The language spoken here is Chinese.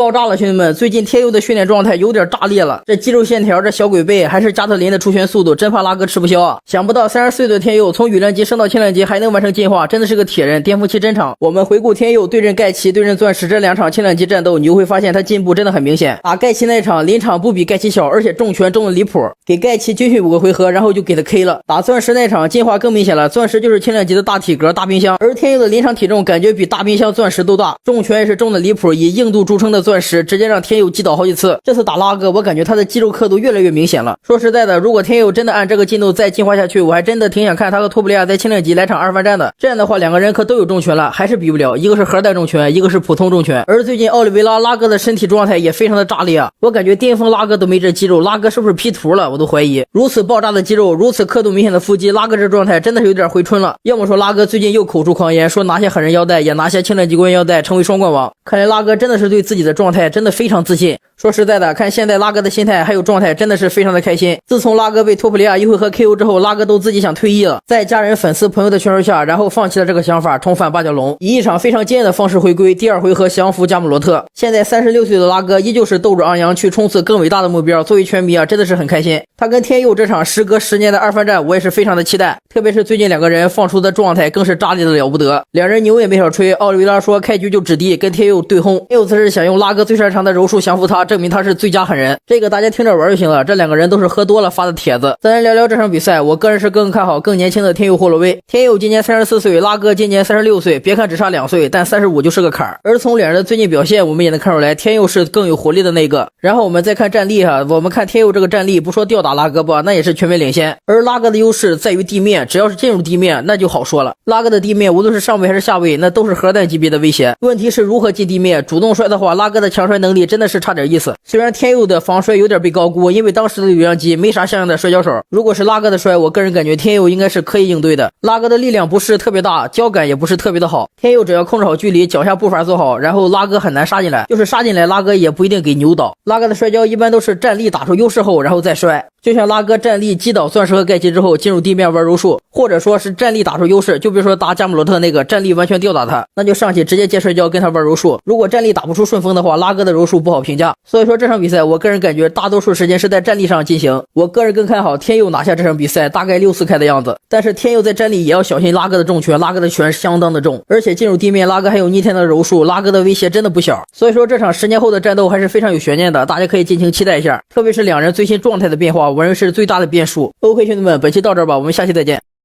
爆炸了，兄弟们！最近天佑的训练状态有点炸裂了，这肌肉线条，这小鬼背，还是加特林的出拳速度，真怕拉哥吃不消啊！想不到30岁的天佑从羽量级升到轻量级还能完成进化，真的是个铁人，巅峰期真长。我们回顾天佑对阵盖奇、对阵钻石这2场轻量级战斗，你就会发现他进步真的很明显。打盖奇那场临场不比盖奇小，而且重拳重的离谱，给盖奇军训5个回合，然后就给他 K 了。打钻石那场进化更明显了，钻石就是轻量级的大体格、大冰箱，而天佑的临场体重感觉比大冰箱钻石都大，重拳也是重的离谱，以硬度著称的钻石直接让天佑击倒好几次。这次打拉哥，我感觉他的肌肉刻度越来越明显了。说实在的，如果天佑真的按这个进度再进化下去，我还真的挺想看他和托普利亚在轻量级来场2番战的。这样的话，2个人可都有重拳了，还是比不了，一个是核弹重拳，一个是普通重拳。而最近奥利维拉拉哥的身体状态也非常的炸裂啊，我感觉巅峰拉哥都没这肌肉，拉哥是不是 P 图了？我都怀疑。如此爆炸的肌肉，如此刻度明显的腹肌，拉哥这状态真的是有点回春了。要么说拉哥最近又口出狂言，说拿下狠人腰带，也拿下轻量级冠军腰带，成为双冠王。看来拉哥真的是对自己的状态真的非常自信。说实在的，看现在拉哥的心态还有状态真的是非常的开心。自从拉哥被托普利亚1回合 KO 之后，拉哥都自己想退役了，在家人、粉丝、朋友的劝说下，然后放弃了这个想法，重返八角笼，以一场非常惊艳的方式回归，第2回合降服加姆罗特。现在36岁的拉哥依旧是斗志昂扬，去冲刺更伟大的目标。作为拳迷啊，真的是很开心。他跟天佑这场时隔10年的2番战，我也是非常的期待，特别是最近2个人放出的状态更是炸裂的了不得。2人牛也没少吹，奥利维拉说开局就指地跟天佑对轰，天佑则是想用拉哥最擅长的柔术降服他，证明他是最佳狠人。这个大家听着玩就行了，这2个人都是喝多了发的帖子。咱来聊聊这场比赛，我个人是更看好更年轻的天佑霍洛威。天佑今年34岁，拉哥今年36岁，别看只差2岁，但35就是个坎儿。而从2人的最近表现，我们也能看出来，天佑是更有活力的那个。然后我们再看战力哈，我们看天佑这个战力，不说吊打拉哥吧，那也是全面领先。而拉哥的优势在于地面，只要是进入地面，那就好说了。拉哥的地面无论是上位还是下位，那都是核弹级别的威胁。问题是如何进地面，主动摔的话，拉哥的强摔能力真的是差点意思。虽然天佑的防摔有点被高估，因为当时的羽量级没啥像样的摔跤手。如果是拉哥的摔，我个人感觉天佑应该是可以应对的。拉哥的力量不是特别大，脚感也不是特别的好，天佑只要控制好距离，脚下步伐做好，然后拉哥很难杀进来，就是杀进来拉哥也不一定给扭倒。拉哥的摔跤一般都是站立打出优势后然后再摔，就像拉哥站立击倒钻石和盖奇之后进入地面玩柔术，或者说是站立打出优势，就比如说打加姆罗特那个站立完全吊打他，那就上去直接接摔跤跟他玩柔术。如果站立打不出顺风的话，拉哥的柔术不好评价。所以说这场比赛我个人感觉大多数时间是在站立上进行，我个人更看好天佑拿下这场比赛，大概6-4开的样子。但是天佑在站立也要小心拉哥的重拳，拉哥的拳相当的重，而且进入地面拉哥还有逆天的柔术，拉哥的威胁真的不小。所以说这场10年后的战斗还是非常有悬念的，大家可以尽情期待一下，特别是2人最新状态的变化，我认为是最大的变数。OK 兄弟们，本期到这儿吧，我们下期再见。